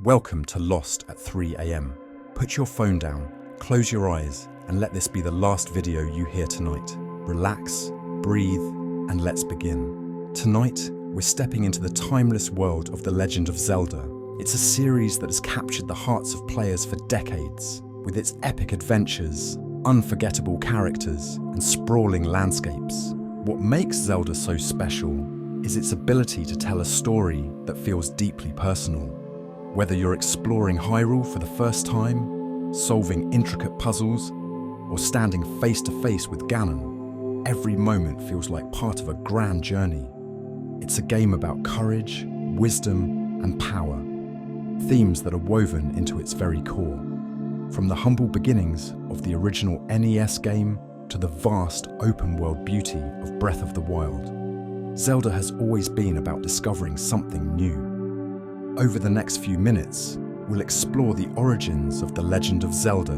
Welcome to Lost at 3 AM. Put your phone down, close your eyes, and let this be the last video you hear tonight. Relax, breathe, and let's begin. Tonight, we're stepping into the timeless world of The Legend of Zelda. It's a series that has captured the hearts of players for decades, with its epic adventures, unforgettable characters, and sprawling landscapes. What makes Zelda so special is its ability to tell a story that feels deeply personal. Whether you're exploring Hyrule for the first time, solving intricate puzzles, or standing face to face with Ganon, every moment feels like part of a grand journey. It's a game about courage, wisdom, and power, themes that are woven into its very core. From the humble beginnings of the original NES game to the vast open-world beauty of Breath of the Wild, Zelda has always been about discovering something new. Over the next few minutes, we'll explore the origins of The Legend of Zelda,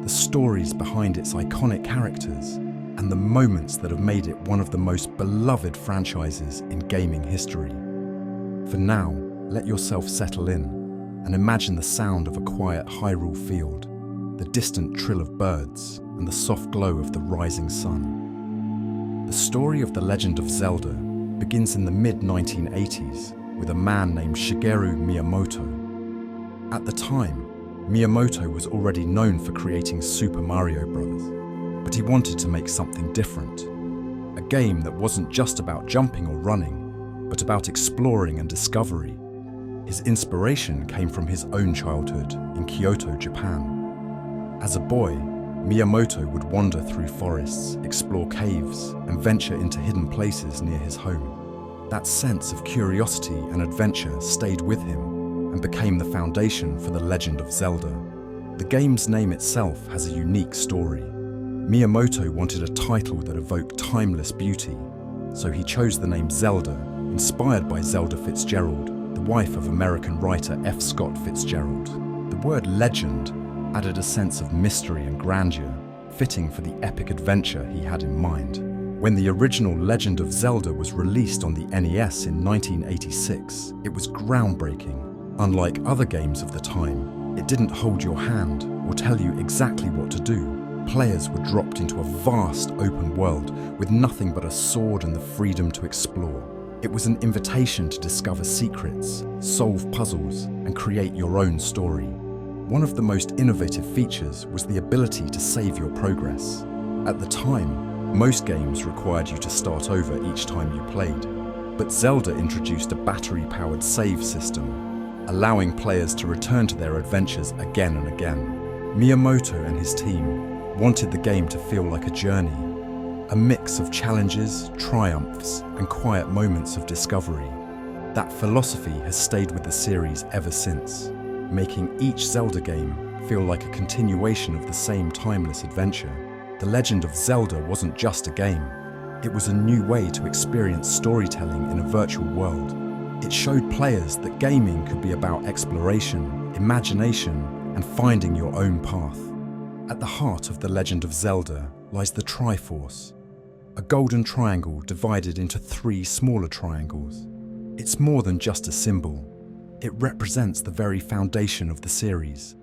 the stories behind its iconic characters, and the moments that have made it one of the most beloved franchises in gaming history. For now, let yourself settle in and imagine the sound of a quiet Hyrule field, the distant trill of birds, and the soft glow of the rising sun. The story of The Legend of Zelda begins in the mid-1980s with a man named Shigeru Miyamoto. At the time, Miyamoto was already known for creating Super Mario Bros., but he wanted to make something different. A game that wasn't just about jumping or running, but about exploring and discovery. His inspiration came from his own childhood in Kyoto, Japan. As a boy, Miyamoto would wander through forests, explore caves, and venture into hidden places near his home. That sense of curiosity and adventure stayed with him and became the foundation for The Legend of Zelda. The game's name itself has a unique story. Miyamoto wanted a title that evoked timeless beauty, so he chose the name Zelda, inspired by Zelda Fitzgerald, the wife of American writer F. Scott Fitzgerald. The word legend added a sense of mystery and grandeur, fitting for the epic adventure he had in mind. When the original Legend of Zelda was released on the NES in 1986, it was groundbreaking. Unlike other games of the time, it didn't hold your hand or tell you exactly what to do. Players were dropped into a vast open world with nothing but a sword and the freedom to explore. It was an invitation to discover secrets, solve puzzles, and create your own story. One of the most innovative features was the ability to save your progress. At the time, most games required you to start over each time you played, but Zelda introduced a battery-powered save system, allowing players to return to their adventures again and again. Miyamoto and his team wanted the game to feel like a journey, a mix of challenges, triumphs, and quiet moments of discovery. That philosophy has stayed with the series ever since, making each Zelda game feel like a continuation of the same timeless adventure. The Legend of Zelda wasn't just a game. It was a new way to experience storytelling in a virtual world. It showed players that gaming could be about exploration, imagination, and finding your own path. At the heart of The Legend of Zelda lies the Triforce, a golden triangle divided into 3 smaller triangles. It's more than just a symbol. It represents the very foundation of the series.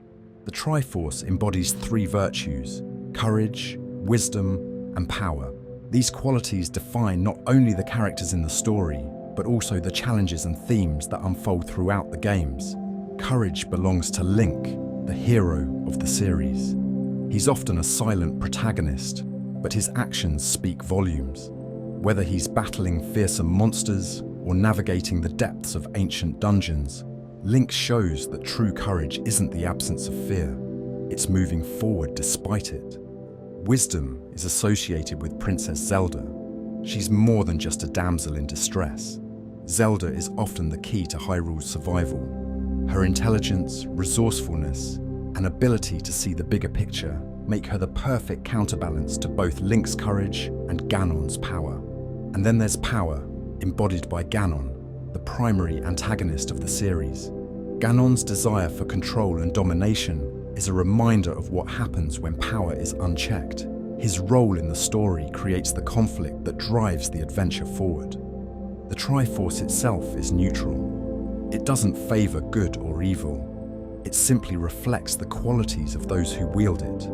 The Triforce embodies 3 virtues: courage, wisdom, and power. These qualities define not only the characters in the story, but also the challenges and themes that unfold throughout the games. Courage belongs to Link, the hero of the series. He's often a silent protagonist, but his actions speak volumes. Whether he's battling fearsome monsters or navigating the depths of ancient dungeons, Link shows that true courage isn't the absence of fear, it's moving forward despite it. Wisdom is associated with Princess Zelda. She's more than just a damsel in distress. Zelda is often the key to Hyrule's survival. Her intelligence, resourcefulness, and ability to see the bigger picture make her the perfect counterbalance to both Link's courage and Ganon's power. And then there's power, embodied by Ganon, the primary antagonist of the series. Ganon's desire for control and domination is a reminder of what happens when power is unchecked. His role in the story creates the conflict that drives the adventure forward. The Triforce itself is neutral. It doesn't favor good or evil. It simply reflects the qualities of those who wield it.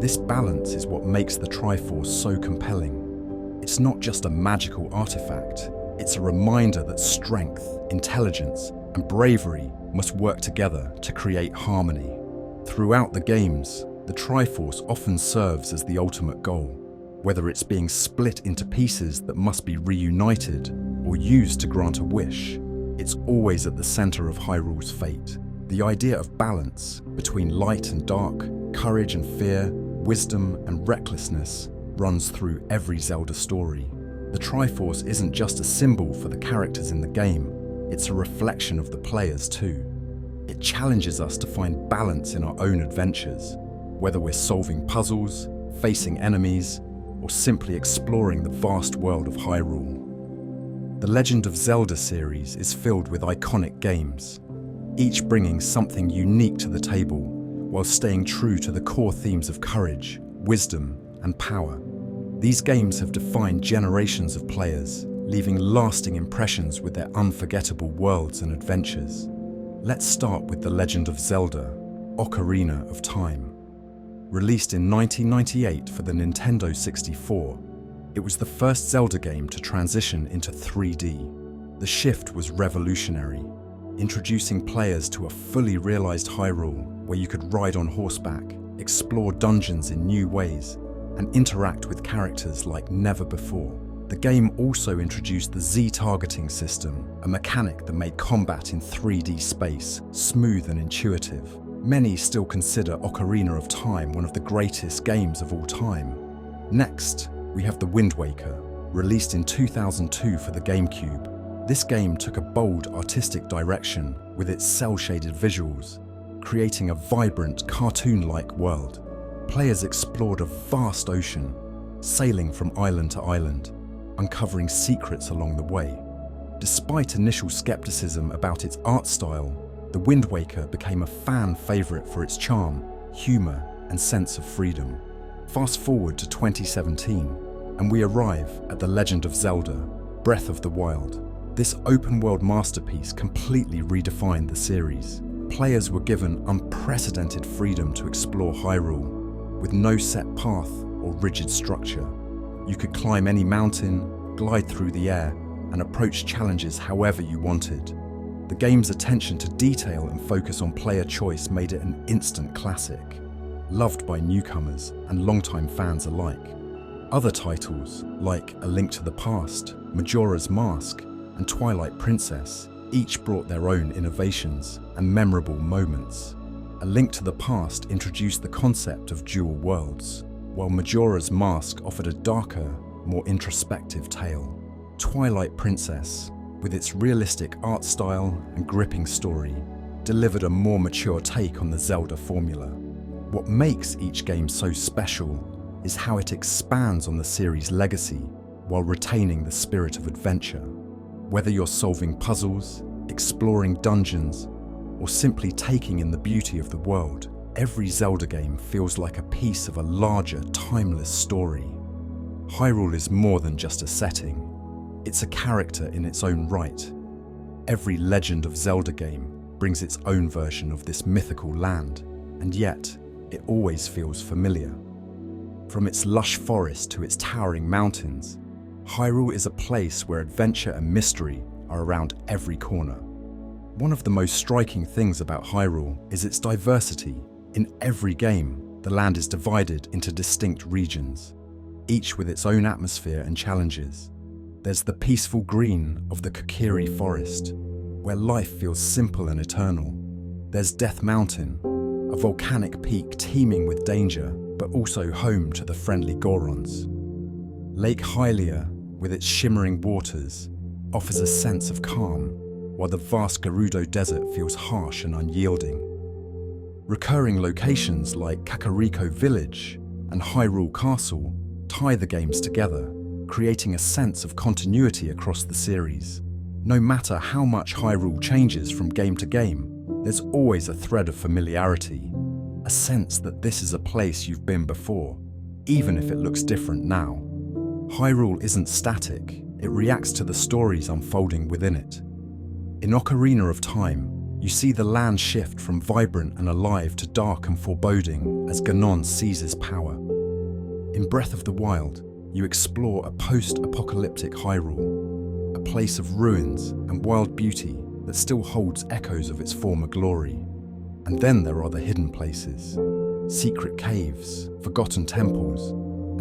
This balance is what makes the Triforce so compelling. It's not just a magical artifact, it's a reminder that strength, intelligence, and bravery must work together to create harmony. Throughout the games, the Triforce often serves as the ultimate goal. Whether it's being split into pieces that must be reunited or used to grant a wish, it's always at the center of Hyrule's fate. The idea of balance between light and dark, courage and fear, wisdom and recklessness runs through every Zelda story. The Triforce isn't just a symbol for the characters in the game, it's a reflection of the players too. It challenges us to find balance in our own adventures, whether we're solving puzzles, facing enemies, or simply exploring the vast world of Hyrule. The Legend of Zelda series is filled with iconic games, each bringing something unique to the table while staying true to the core themes of courage, wisdom, and power. These games have defined generations of players, leaving lasting impressions with their unforgettable worlds and adventures. Let's start with The Legend of Zelda: Ocarina of Time. Released in 1998 for the Nintendo 64, it was the first Zelda game to transition into 3D. The shift was revolutionary, introducing players to a fully realized Hyrule where you could ride on horseback, explore dungeons in new ways, and interact with characters like never before. The game also introduced the Z-targeting system, a mechanic that made combat in 3D space smooth and intuitive. Many still consider Ocarina of Time one of the greatest games of all time. Next, we have The Wind Waker, released in 2002 for the GameCube. This game took a bold artistic direction with its cel-shaded visuals, creating a vibrant, cartoon-like world. Players explored a vast ocean, sailing from island to island, uncovering secrets along the way. Despite initial skepticism about its art style, The Wind Waker became a fan favorite for its charm, humor, and sense of freedom. Fast forward to 2017, and we arrive at The Legend of Zelda: Breath of the Wild. This open-world masterpiece completely redefined the series. Players were given unprecedented freedom to explore Hyrule, with no set path or rigid structure. You could climb any mountain, glide through the air, and approach challenges however you wanted. The game's attention to detail and focus on player choice made it an instant classic, loved by newcomers and longtime fans alike. Other titles, like A Link to the Past, Majora's Mask, and Twilight Princess, each brought their own innovations and memorable moments. A Link to the Past introduced the concept of dual worlds, while Majora's Mask offered a darker, more introspective tale. Twilight Princess, with its realistic art style and gripping story, delivered a more mature take on the Zelda formula. What makes each game so special is how it expands on the series' legacy while retaining the spirit of adventure. Whether you're solving puzzles, exploring dungeons, or simply taking in the beauty of the world, every Zelda game feels like a piece of a larger, timeless story. Hyrule is more than just a setting. It's a character in its own right. Every Legend of Zelda game brings its own version of this mythical land, and yet it always feels familiar. From its lush forest to its towering mountains, Hyrule is a place where adventure and mystery are around every corner. One of the most striking things about Hyrule is its diversity. In every game, the land is divided into distinct regions, each with its own atmosphere and challenges. There's the peaceful green of the Kokiri Forest, where life feels simple and eternal. There's Death Mountain, a volcanic peak teeming with danger, but also home to the friendly Gorons. Lake Hylia, with its shimmering waters, offers a sense of calm, while the vast Gerudo Desert feels harsh and unyielding. Recurring locations like Kakariko Village and Hyrule Castle tie the games together, creating a sense of continuity across the series. No matter how much Hyrule changes from game to game, there's always a thread of familiarity, a sense that this is a place you've been before, even if it looks different now. Hyrule isn't static, it reacts to the stories unfolding within it. In Ocarina of Time, You see the land shift from vibrant and alive to dark and foreboding as Ganon seizes power. In Breath of the Wild, you explore a post-apocalyptic Hyrule, a place of ruins and wild beauty that still holds echoes of its former glory. And then there are the hidden places, secret caves, forgotten temples,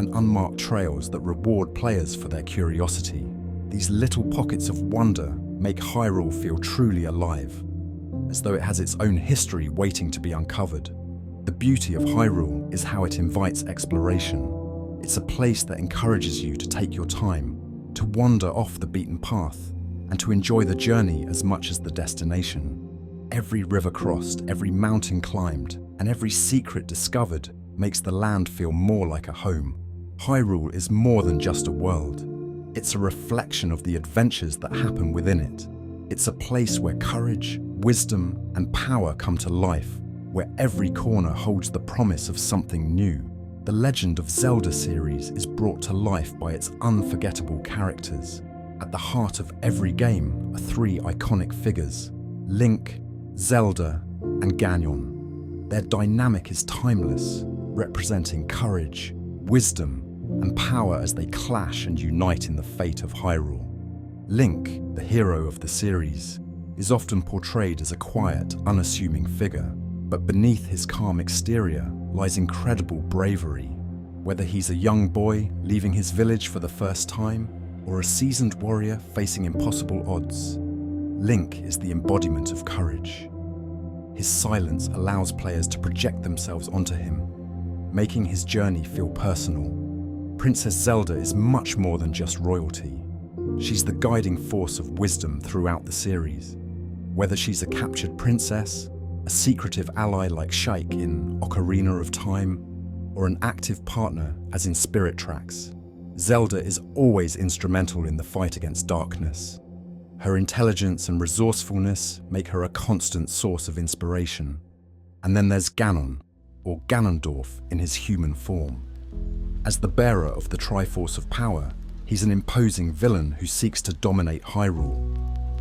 and unmarked trails that reward players for their curiosity. These little pockets of wonder make Hyrule feel truly alive, as though it has its own history waiting to be uncovered. The beauty of Hyrule is how it invites exploration. It's a place that encourages you to take your time, to wander off the beaten path, and to enjoy the journey as much as the destination. Every river crossed, every mountain climbed, and every secret discovered makes the land feel more like a home. Hyrule is more than just a world. It's a reflection of the adventures that happen within it. It's a place where courage, wisdom, and power come to life, where every corner holds the promise of something new. The Legend of Zelda series is brought to life by its unforgettable characters. At the heart of every game are three iconic figures: Link, Zelda, and Ganon. Their dynamic is timeless, representing courage, wisdom, and power as they clash and unite in the fate of Hyrule. Link, the hero of the series, is often portrayed as a quiet, unassuming figure, but beneath his calm exterior lies incredible bravery. Whether he's a young boy leaving his village for the first time, or a seasoned warrior facing impossible odds, Link is the embodiment of courage. His silence allows players to project themselves onto him, making his journey feel personal. Princess Zelda is much more than just royalty. She's the guiding force of wisdom throughout the series. Whether she's a captured princess, a secretive ally like Sheik in Ocarina of Time, or an active partner as in Spirit Tracks, Zelda is always instrumental in the fight against darkness. Her intelligence and resourcefulness make her a constant source of inspiration. And then there's Ganon, or Ganondorf in his human form. As the bearer of the Triforce of Power, he's an imposing villain who seeks to dominate Hyrule.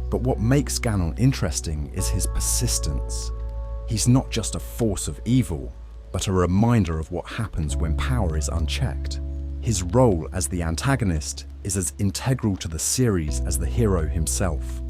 But what makes Ganon interesting is his persistence. He's not just a force of evil, but a reminder of what happens when power is unchecked. His role as the antagonist is as integral to the series as the hero himself.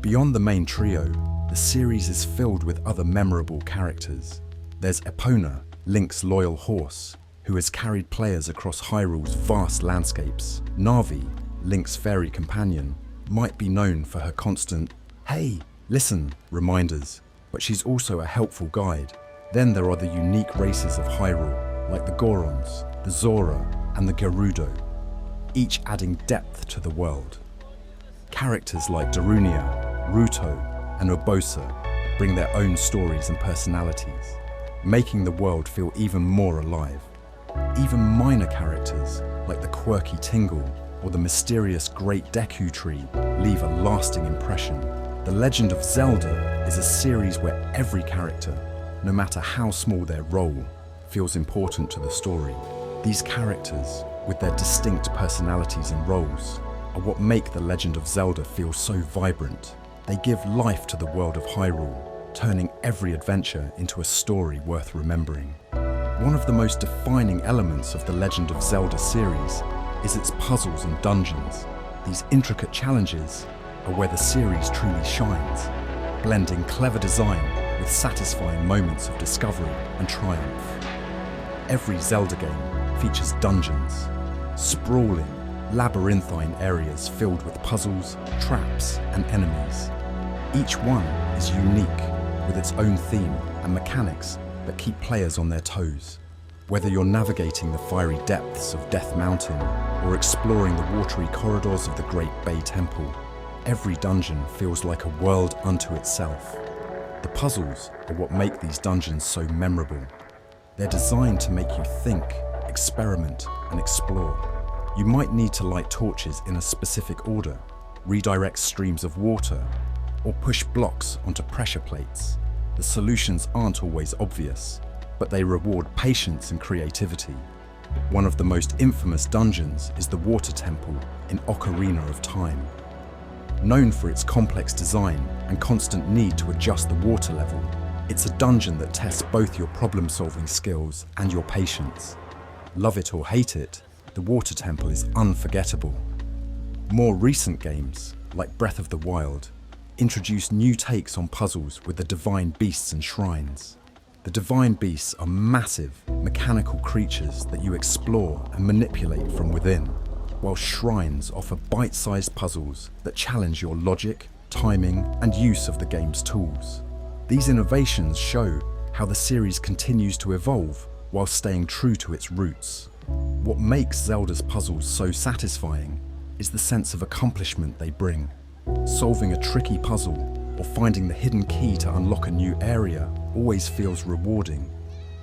Beyond the main trio, the series is filled with other memorable characters. There's Epona, Link's loyal horse, who has carried players across Hyrule's vast landscapes. Navi, Link's fairy companion, might be known for her constant, "Hey, listen," reminders, but she's also a helpful guide. Then there are the unique races of Hyrule, like the Gorons, the Zora, and the Gerudo, each adding depth to the world. Characters like Darunia, Ruto, and Urbosa bring their own stories and personalities, making the world feel even more alive. Even minor characters, like the quirky Tingle or the mysterious Great Deku Tree, leave a lasting impression. The Legend of Zelda is a series where every character, no matter how small their role, feels important to the story. These characters, with their distinct personalities and roles, are what make The Legend of Zelda feel so vibrant. They give life to the world of Hyrule, turning every adventure into a story worth remembering. One of the most defining elements of the Legend of Zelda series is its puzzles and dungeons. These intricate challenges are where the series truly shines, blending clever design with satisfying moments of discovery and triumph. Every Zelda game features dungeons, sprawling, labyrinthine areas filled with puzzles, traps, and enemies. Each one is unique, with its own theme and mechanics that keep players on their toes. Whether you're navigating the fiery depths of Death Mountain or exploring the watery corridors of the Great Bay Temple, every dungeon feels like a world unto itself. The puzzles are what make these dungeons so memorable. They're designed to make you think, experiment, and explore. You might need to light torches in a specific order, redirect streams of water, or push blocks onto pressure plates. The solutions aren't always obvious, but they reward patience and creativity. One of the most infamous dungeons is the Water Temple in Ocarina of Time. Known for its complex design and constant need to adjust the water level, it's a dungeon that tests both your problem-solving skills and your patience. Love it or hate it, the water temple is unforgettable. More recent games, like Breath of the Wild, introduce new takes on puzzles with the divine beasts and shrines. The divine beasts are massive, mechanical creatures that you explore and manipulate from within, while shrines offer bite-sized puzzles that challenge your logic, timing, and use of the game's tools. These innovations show how the series continues to evolve while staying true to its roots. What makes Zelda's puzzles so satisfying is the sense of accomplishment they bring. Solving a tricky puzzle or finding the hidden key to unlock a new area always feels rewarding.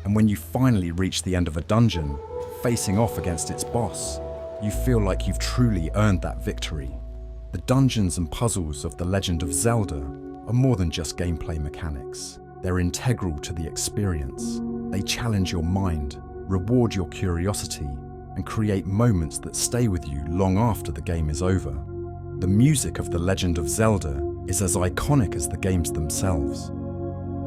And when you finally reach the end of a dungeon, facing off against its boss, you feel like you've truly earned that victory. The dungeons and puzzles of The Legend of Zelda are more than just gameplay mechanics. They're integral to the experience. They challenge your mind, reward your curiosity, and create moments that stay with you long after the game is over. The music of The Legend of Zelda is as iconic as the games themselves.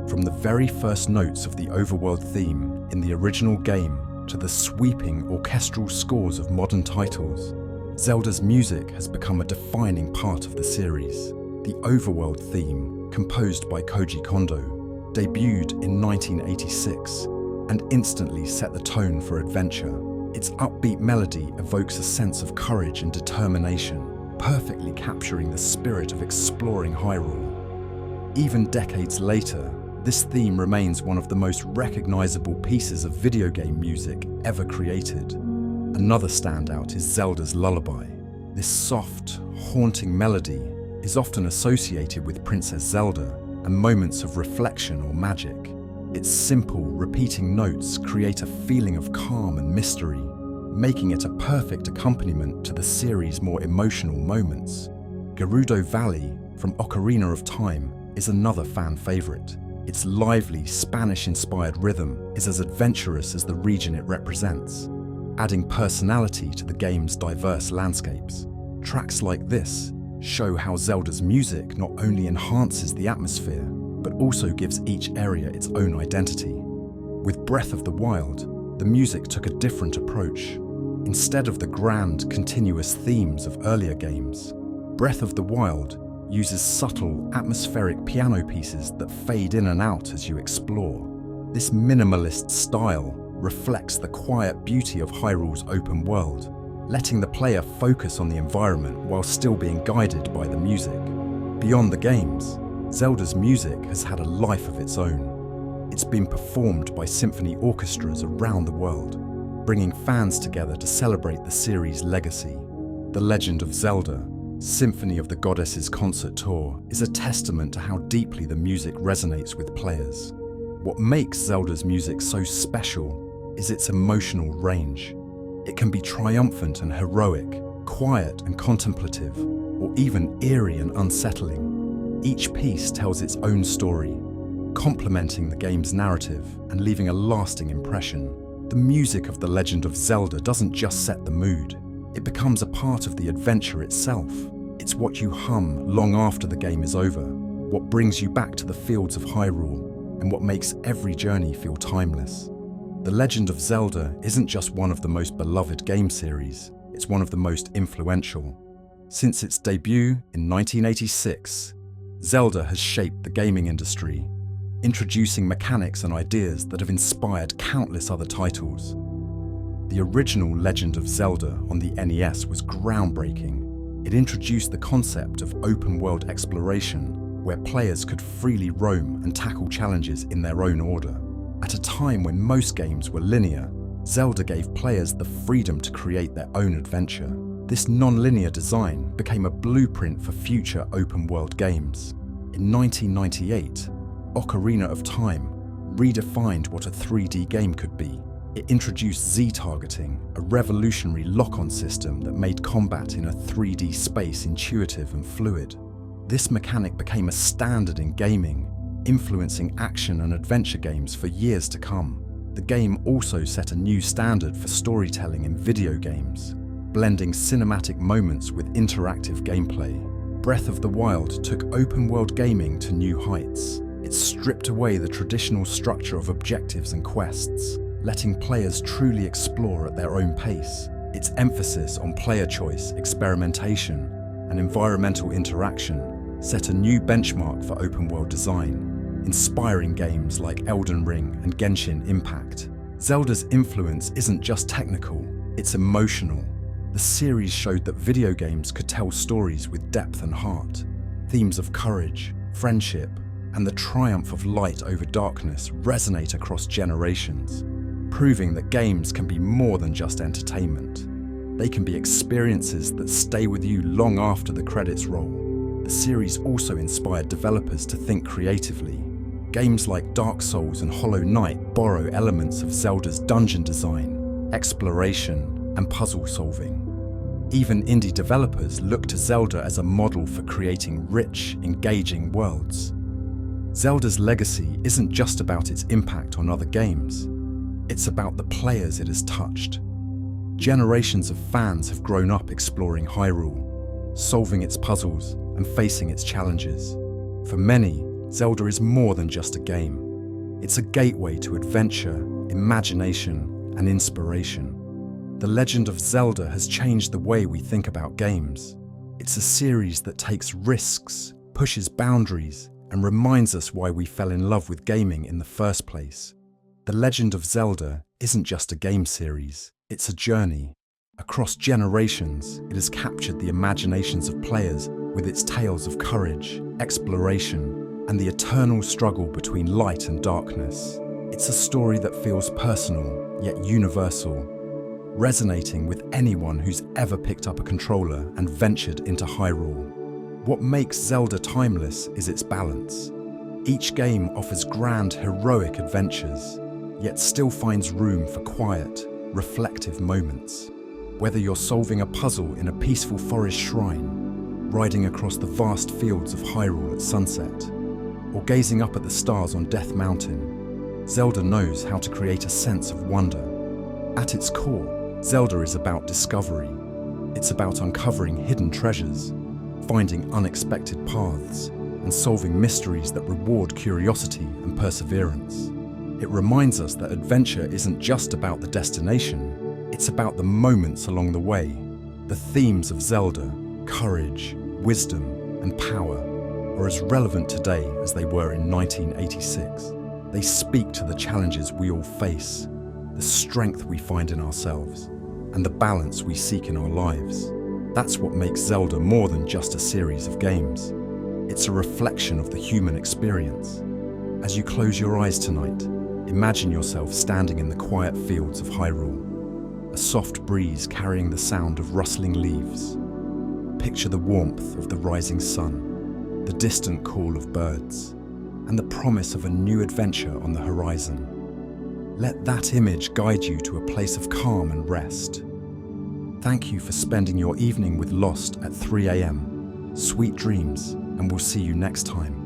From the very first notes of the overworld theme in the original game to the sweeping orchestral scores of modern titles, Zelda's music has become a defining part of the series. The overworld theme, composed by Koji Kondo, debuted in 1986 and instantly set the tone for adventure. Its upbeat melody evokes a sense of courage and determination, perfectly capturing the spirit of exploring Hyrule. Even decades later, this theme remains one of the most recognizable pieces of video game music ever created. Another standout is Zelda's lullaby. This soft, haunting melody is often associated with Princess Zelda and moments of reflection or magic. Its simple, repeating notes create a feeling of calm and mystery, making it a perfect accompaniment to the series' more emotional moments. Gerudo Valley from Ocarina of Time is another fan favorite. Its lively, Spanish-inspired rhythm is as adventurous as the region it represents, adding personality to the game's diverse landscapes. Tracks like this show how Zelda's music not only enhances the atmosphere, but also gives each area its own identity. With Breath of the Wild, the music took a different approach. Instead of the grand, continuous themes of earlier games, Breath of the Wild uses subtle, atmospheric piano pieces that fade in and out as you explore. This minimalist style reflects the quiet beauty of Hyrule's open world, letting the player focus on the environment while still being guided by the music. Beyond the games, Zelda's music has had a life of its own. It's been performed by symphony orchestras around the world, bringing fans together to celebrate the series' legacy. The Legend of Zelda, Symphony of the Goddesses Concert Tour is a testament to how deeply the music resonates with players. What makes Zelda's music so special is its emotional range. It can be triumphant and heroic, quiet and contemplative, or even eerie and unsettling. Each piece tells its own story, complementing the game's narrative and leaving a lasting impression. The music of The Legend of Zelda doesn't just set the mood. It becomes a part of the adventure itself. It's what you hum long after the game is over, what brings you back to the fields of Hyrule, and what makes every journey feel timeless. The Legend of Zelda isn't just one of the most beloved game series, it's one of the most influential. Since its debut in 1986, Zelda has shaped the gaming industry, introducing mechanics and ideas that have inspired countless other titles. The original Legend of Zelda on the NES was groundbreaking. It introduced the concept of open-world exploration, where players could freely roam and tackle challenges in their own order. At a time when most games were linear, Zelda gave players the freedom to create their own adventure. This non-linear design became a blueprint for future open-world games. In 1998, Ocarina of Time redefined what a 3D game could be. It introduced Z-targeting, a revolutionary lock-on system that made combat in a 3D space intuitive and fluid. This mechanic became a standard in gaming, influencing action and adventure games for years to come. The game also set a new standard for storytelling in video games, blending cinematic moments with interactive gameplay. Breath of the Wild took open-world gaming to new heights. It stripped away the traditional structure of objectives and quests, letting players truly explore at their own pace. Its emphasis on player choice, experimentation, and environmental interaction set a new benchmark for open-world design, inspiring games like Elden Ring and Genshin Impact. Zelda's influence isn't just technical, it's emotional. The series showed that video games could tell stories with depth and heart. Themes of courage, friendship, and the triumph of light over darkness resonate across generations, proving that games can be more than just entertainment. They can be experiences that stay with you long after the credits roll. The series also inspired developers to think creatively. Games like Dark Souls and Hollow Knight borrow elements of Zelda's dungeon design, exploration, and puzzle solving. Even indie developers look to Zelda as a model for creating rich, engaging worlds. Zelda's legacy isn't just about its impact on other games. It's about the players it has touched. Generations of fans have grown up exploring Hyrule, solving its puzzles and facing its challenges. For many, Zelda is more than just a game. It's a gateway to adventure, imagination, and inspiration. The Legend of Zelda has changed the way we think about games. It's a series that takes risks, pushes boundaries, and reminds us why we fell in love with gaming in the first place. The Legend of Zelda isn't just a game series, it's a journey. Across generations, it has captured the imaginations of players with its tales of courage, exploration, and the eternal struggle between light and darkness. It's a story that feels personal, yet universal, resonating with anyone who's ever picked up a controller and ventured into Hyrule. What makes Zelda timeless is its balance. Each game offers grand, heroic adventures, yet still finds room for quiet, reflective moments. Whether you're solving a puzzle in a peaceful forest shrine, riding across the vast fields of Hyrule at sunset, or gazing up at the stars on Death Mountain, Zelda knows how to create a sense of wonder. At its core, Zelda is about discovery. It's about uncovering hidden treasures, finding unexpected paths, and solving mysteries that reward curiosity and perseverance. It reminds us that adventure isn't just about the destination, it's about the moments along the way. The themes of Zelda, courage, wisdom, and power, are as relevant today as they were in 1986. They speak to the challenges we all face, the strength we find in ourselves, and the balance we seek in our lives. That's what makes Zelda more than just a series of games. It's a reflection of the human experience. As you close your eyes tonight, imagine yourself standing in the quiet fields of Hyrule, a soft breeze carrying the sound of rustling leaves. Picture the warmth of the rising sun, the distant call of birds, and the promise of a new adventure on the horizon. Let that image guide you to a place of calm and rest. Thank you for spending your evening with Lost at 3 a.m. Sweet dreams, and we'll see you next time.